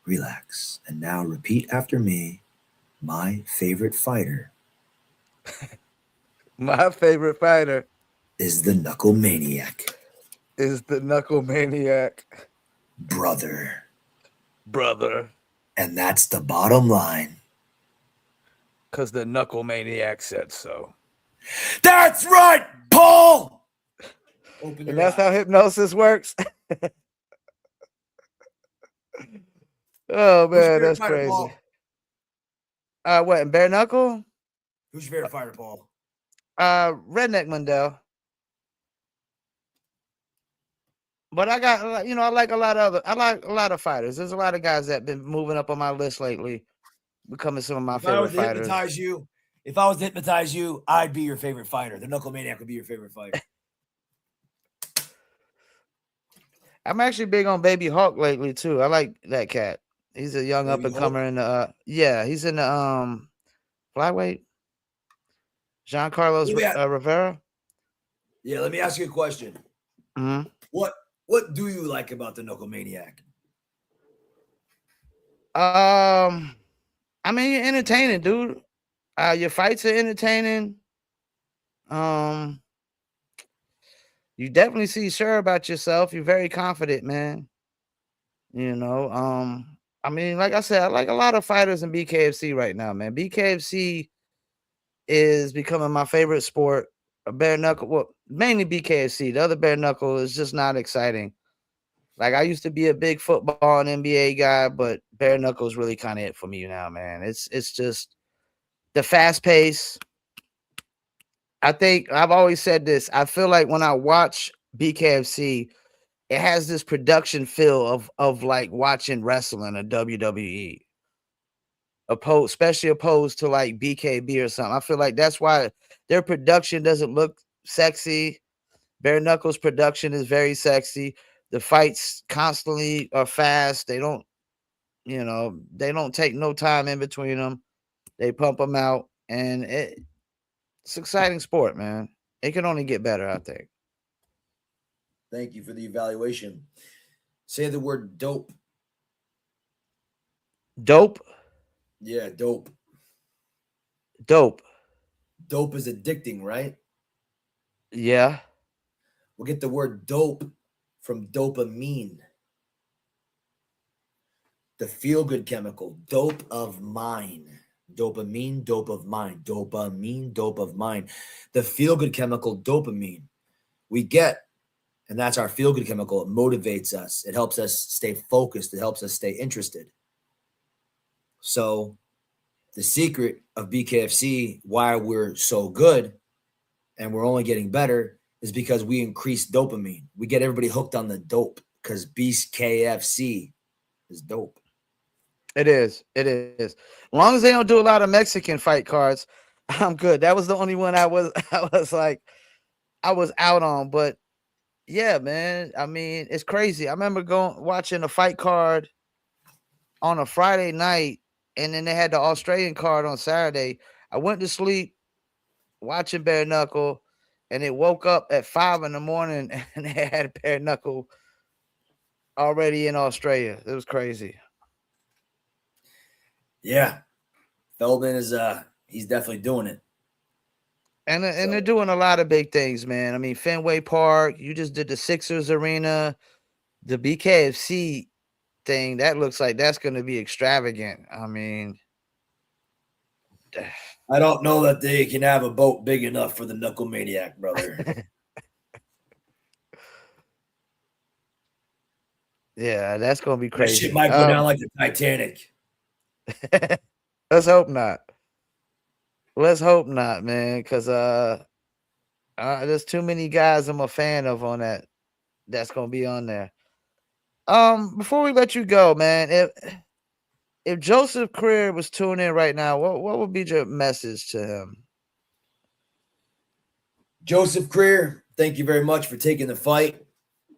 Relax. And now repeat after me. My favorite fighter.
My favorite fighter
is the Knuckle Maniac. Brother. And that's the bottom line.
Because the Knuckle Maniac said so.
That's right, Paul!
And that's how hypnosis works? Oh, man, that's crazy. What, in bare knuckle?
Who's your favorite fighter, Paul?
Redneck Mundell. But I got, I like a lot of fighters. There's a lot of guys that been moving up on my list lately, becoming some of my favorite fighters.
If I was to hypnotize you If I was to hypnotize you, I'd be your favorite fighter. The Knuckle Maniac would be your favorite fighter.
I'm actually big on Baby Hawk lately too. I like that cat. He's a young up
Baby
and
Hulk?
comer in the yeah, he's in the flyweight. Giancarlos Rivera.
Yeah, let me ask you a question.
Mhm.
What do you like about the Knuckle Maniac?
I mean, you're entertaining, dude. Your fights are entertaining. Um, you definitely see sure about yourself. You're very confident, man. You know, I mean, like I said, I like a lot of fighters in BKFC right now, man. BKFC is becoming my favorite sport. A bare knuckle, well, mainly BKFC. The other bare knuckle is just not exciting. Like I used to be a big football and NBA guy, but bare knuckles really kind of it for me now, man. It's just the fast pace. I think I've always said this. I feel like when I watch BKFC, it has this production feel of like watching wrestling or WWE. Especially opposed to like BKB or something. I feel like that's why their production doesn't look sexy. Bare Knuckles production is very sexy. The fights constantly are fast. They don't, they don't take no time in between them. They pump them out, and it's exciting sport, man. It can only get better, I think.
Thank you for the evaluation. Say the word dope.
Dope,
Yeah, dope.
dope.
Dope is addicting, right?
Yeah,
We'll get the word dope from dopamine, the feel good chemical, dope of mine. Dopamine, dope of mind. Dopamine, dope of mind. The feel good chemical, dopamine, we get, and that's our feel good chemical. It motivates us, it helps us stay focused, it helps us stay interested. So, the secret of BKFC, why we're so good and we're only getting better, is because we increase dopamine. We get everybody hooked on the dope because BKFC is dope.
it is. It is. As long as they don't do a lot of Mexican fight cards, I'm good. That was the only one I was I was like I was out on, but yeah, man. I mean, it's crazy. I remember going watching a fight card on a Friday night, and then they had the Australian card on Saturday. I went to sleep watching bare knuckle, and it woke up at 5 in the morning, and they had bare knuckle already in Australia. It was crazy.
Yeah, Feldman is he's definitely doing it.
And they're doing a lot of big things, man. I mean, Fenway Park. You just did the Sixers arena, the BKFC thing. That looks like that's going to be extravagant. I mean,
I don't know that they can have a boat big enough for the Knuckle Maniac, brother.
yeah, that's going to be
That shit
crazy.
might go down like the Titanic.
Let's hope not. Let's hope not, man. Because there's too many guys I'm a fan of on that. That's gonna be on there. Before we let you go, man, if Joseph Creer was tuning in right now, what would be your message to him?
Joseph Creer, thank you very much for taking the fight.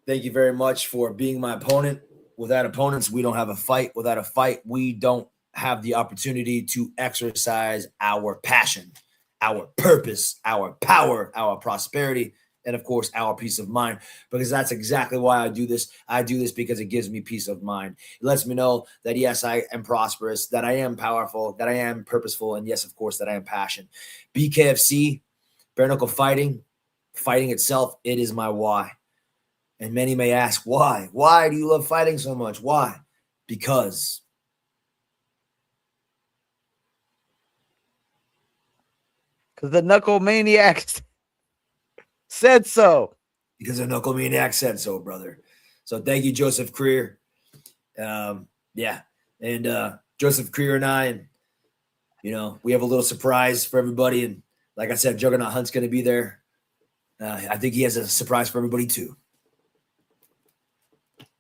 Thank you very much for being my opponent. Without opponents, we don't have a fight. Without a fight, we don't have the opportunity to exercise our passion, our purpose, our power, our prosperity, and of course, our peace of mind. Because that's exactly why I do this. I do this because it gives me peace of mind. It lets me know that, yes, I am prosperous, that I am powerful, that I am purposeful, and yes, of course, that I am passionate. BKFC, bare knuckle fighting itself, it is my why. And many may ask, why? Why do you love fighting so much? Why? Because
the Knuckle Maniacs said so.
Because the Knuckle Maniac said so, brother. So thank you, Joseph Creer. Yeah. And Joseph Creer and I, and we have a little surprise for everybody. And like I said, Juggernaut Hunt's going to be there. I think he has a surprise for everybody too.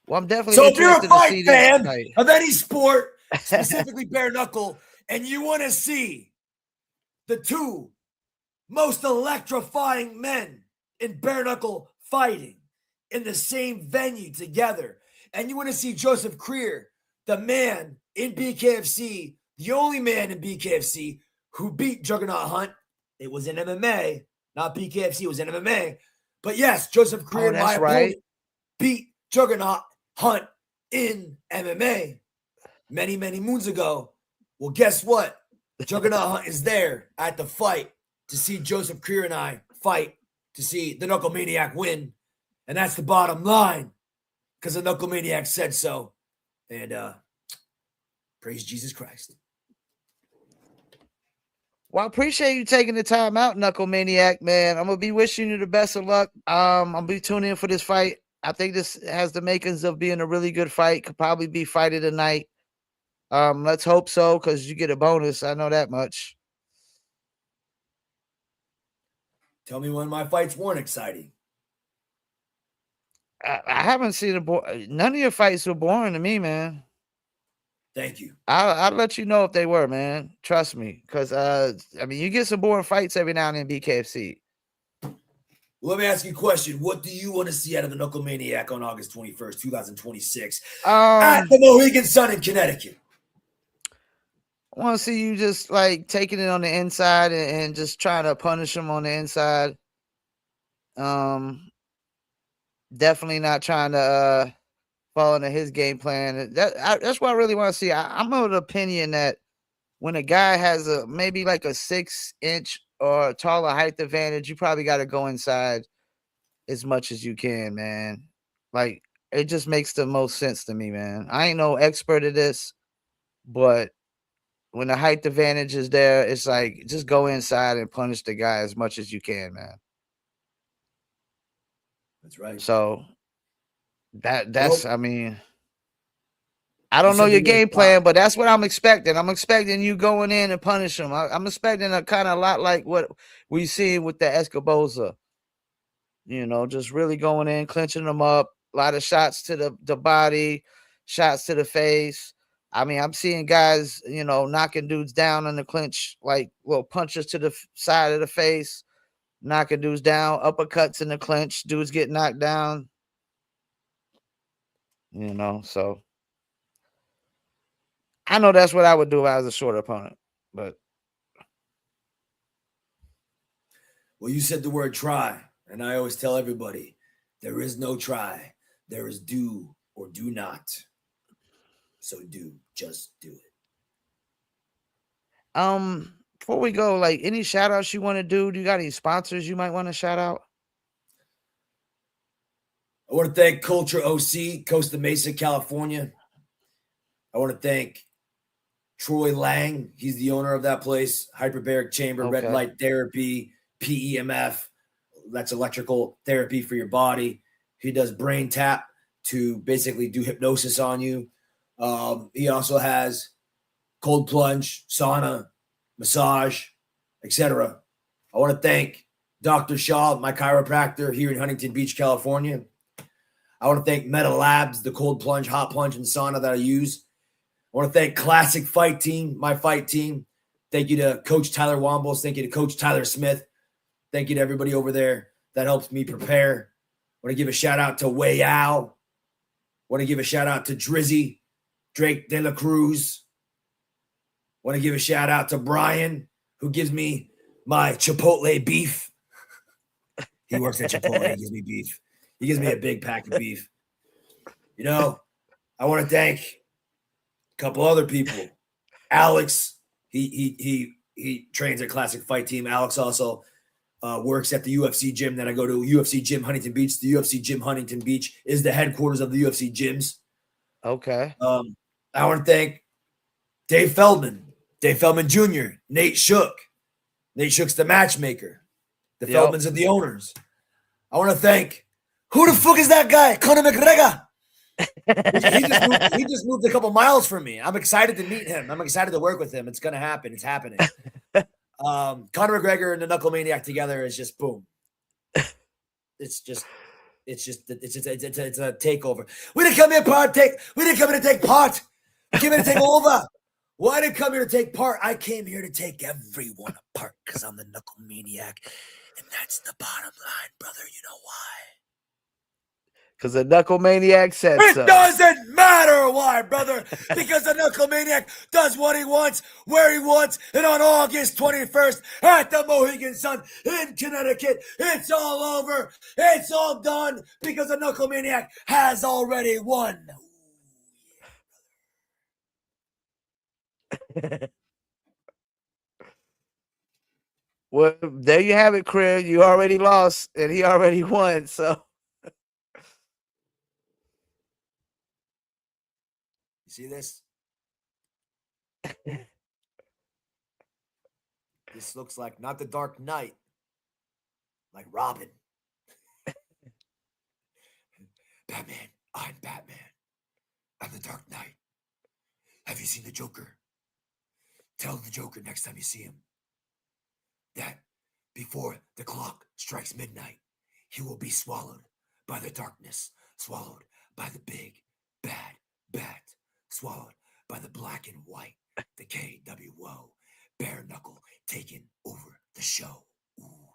Well, I'm definitely
so if you're a fight fan
fight
of any sport, specifically bare knuckle, and you want to see the two most electrifying men in bare knuckle fighting in the same venue together. And you want to see Joseph Creer, the man in BKFC, the only man in BKFC who beat Juggernaut Hunt. It was in MMA, not BKFC, it was in MMA. But yes, Joseph Creer, my opponent, beat Juggernaut Hunt in MMA many, many moons ago. Well, guess what? Juggernaut Hunt is there at the fight to see Joseph Creer and I fight, to see the Knuckle Maniac win. And that's the bottom line, because the Knuckle Maniac said so. And praise Jesus Christ.
Well, I appreciate you taking the time out, Knuckle Maniac, man. I'm going to be wishing you the best of luck. I'm going to be tuning in for this fight. I think this has the makings of being a really good fight. Could probably be fight of the night. Let's hope so, because you get a bonus. I know that much.
Tell me when my fights weren't exciting.
I haven't seen none of your fights were boring to me, man.
Thank you.
I'll let you know if they were, man. Trust me, because I mean, you get some boring fights every now and then in BKFC.
Let me ask you a question. What do you want to see out of the Knuckle Maniac on August 21st, 2026 at the Mohegan Sun in Connecticut?
I want to see you just like taking it on the inside and just trying to punish him on the inside. Definitely not trying to fall into his game plan. That's what I really want to see. I'm of the opinion that when a guy has maybe like a 6-inch or taller height advantage, you probably got to go inside as much as you can, man. Like, it just makes the most sense to me, man. I ain't no expert at this, but when the height advantage is there, it's like just go inside and punish the guy as much as you can, man.
That's right.
So I mean, I don't know your game plan, but that's what I'm expecting. I'm expecting you going in and punish him. I'm expecting a kind of lot like what we see with the Escoboza. You know, just really going in, clinching them up, a lot of shots to the body, shots to the face. I mean, I'm seeing guys, you know, knocking dudes down in the clinch, like little punches to the side of the face, knocking dudes down, uppercuts in the clinch, dudes get knocked down. You know, so I know that's what I would do if I was a short opponent, but.
Well, you said the word try, and I always tell everybody, there is no try. There is do or do not. So just do it.
Before we go, like any shout outs you want to do? Do you got any sponsors you might want to shout out?
I want to thank Culture OC, Costa Mesa, California. I want to thank Troy Lang. He's the owner of that place. Hyperbaric chamber, red light therapy, PEMF. That's electrical therapy for your body. He does brain tap to basically do hypnosis on you. He also has cold plunge, sauna, massage, etc. I want to thank Dr. Shaw, my chiropractor here in Huntington Beach, California. I want to thank Meta Labs, the cold plunge, hot plunge, and sauna that I use. I want to thank Classic Fight Team, my fight team. Thank you to Coach Tyler Wombles. Thank you to Coach Tyler Smith. Thank you to everybody over there that helps me prepare. I want to give a shout out to Wei Yao. I want to give a shout out to Drizzy, Drake De La Cruz. I want to give a shout out to Brian, who gives me my Chipotle beef. He works at Chipotle. He gives me beef. He gives me a big pack of beef. You know, I want to thank a couple other people. Alex, he trains at Classic Fight Team. Alex also works at the UFC gym that I go to, UFC Gym Huntington Beach. The UFC Gym Huntington Beach is the headquarters of the UFC gyms.
Okay.
I want to thank Dave Feldman Jr., Nate Shook. Nate Shook's the matchmaker. The Feldmans are the owners. I want to thank, who the fuck is that guy? Conor McGregor. He just moved a couple miles from me. I'm excited to meet him. I'm excited to work with him. It's going to happen. It's happening. Conor McGregor and the Knuckle Maniac together is just boom. It's a takeover. We didn't come here to take part. We came here to take over. Well, I didn't come here to take part. I came here to take everyone apart because I'm the knuckle maniac. And that's the bottom line, brother. You know why?
Because the knuckle maniac said
It
so.
doesn't matter why, brother. Because the knuckle maniac does what he wants, where he wants, and on August 21st at the Mohegan Sun in Connecticut, it's all over. It's all done because the knuckle maniac has already won.
Well, there you have it, Chris. You already lost, and he already won. So,
you see this? This looks like not the Dark Knight, like Robin. Batman, I'm Batman. I'm the Dark Knight. Have you seen the Joker? Tell the Joker next time you see him that before the clock strikes midnight, he will be swallowed by the darkness, swallowed by the big, bad bat, swallowed by the black and white, the KWO, bare knuckle taking over the show. Ooh,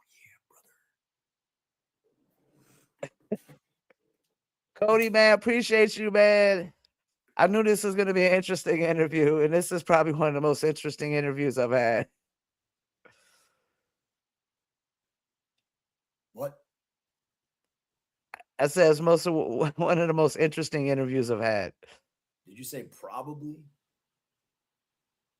yeah, brother.
Cody, man, appreciate you, man. I knew this was going to be an interesting interview, and this is probably one of the most interesting interviews I've had.
What?
I said it's one of the most interesting interviews I've had.
Did you say probably?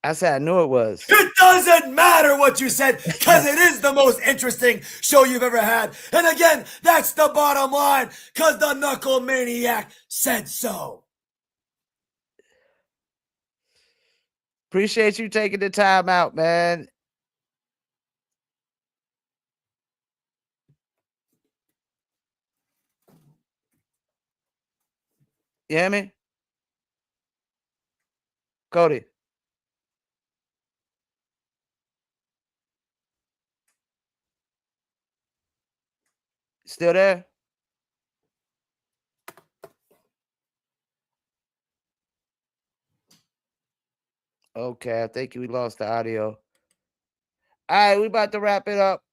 I said I knew it was.
It doesn't matter what you said, because it is the most interesting show you've ever had. And again, that's the bottom line, because the knuckle maniac said so.
Appreciate you taking the time out, man. You hear me? Cody. Still there? Okay, I think we lost the audio. All right, we about to wrap it up.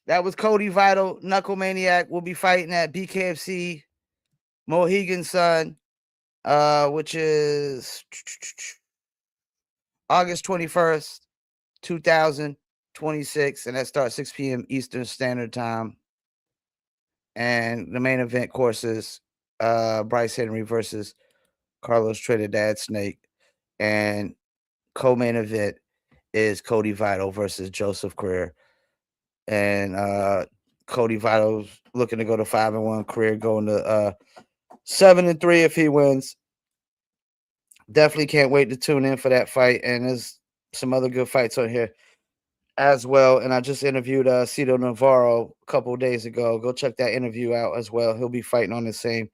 That was Cody Vidal, Knuckle Maniac. We'll be fighting at BKFC Mohegan Sun, which is August 21st, 2026, and that starts 6 p.m. Eastern Standard Time. And the main event course is Bryce Henry versus Carlos Trinidad Snake. And co-main event is Cody Vidal versus Joseph Career. And Cody Vidal's looking to go to 5-1, Career going to 7-3 if he wins. Definitely can't wait to tune in for that fight. And there's some other good fights on here as well. And I just interviewed Cito Navarro a couple of days ago. Go check that interview out as well. He'll be fighting on the same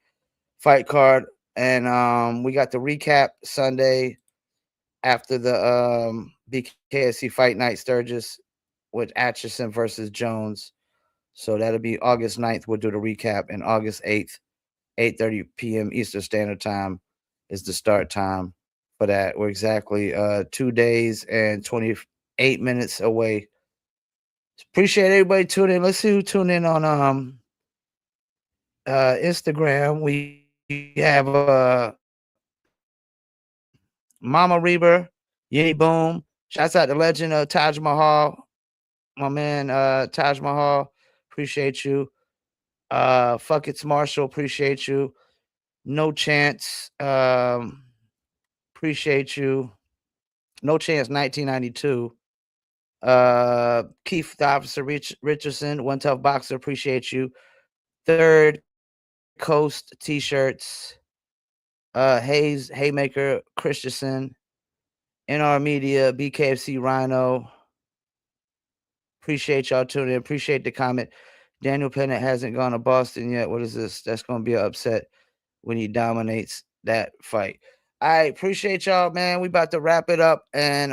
fight card. And we got the recap Sunday after the BKSC Fight Night Sturgis with Atchison versus Jones. So that'll be August 9th. We'll do the recap. And August 8th, 8:30 p.m. Eastern Standard Time is the start time for that. We're exactly 2 days and 28 minutes away. Appreciate everybody tuning in. Let's see who tuned in on Instagram. We have Mama Reber, Yinny Boom. Shouts out to legend of Taj Mahal. My man Taj Mahal. Appreciate you. Fuck it's Marshall. Appreciate you. No Chance. Appreciate you. No Chance 1992. Keith the Officer Richardson, One Tough Boxer, appreciate you. Third Coast T-shirts. Hayes Haymaker Christensen. NR Media, BKFC Rhino. Appreciate y'all tuning in. Appreciate the comment. Daniel Pennant hasn't gone to Boston yet. What is this? That's going to be an upset when he dominates that fight. I appreciate y'all, man. We about to wrap it up, and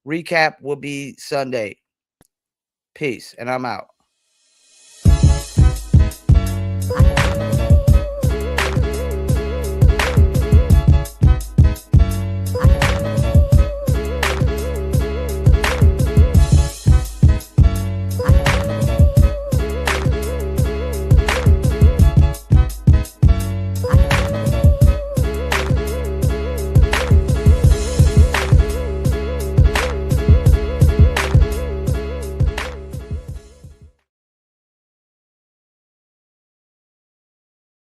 recap will be Sunday. Peace, and I'm out.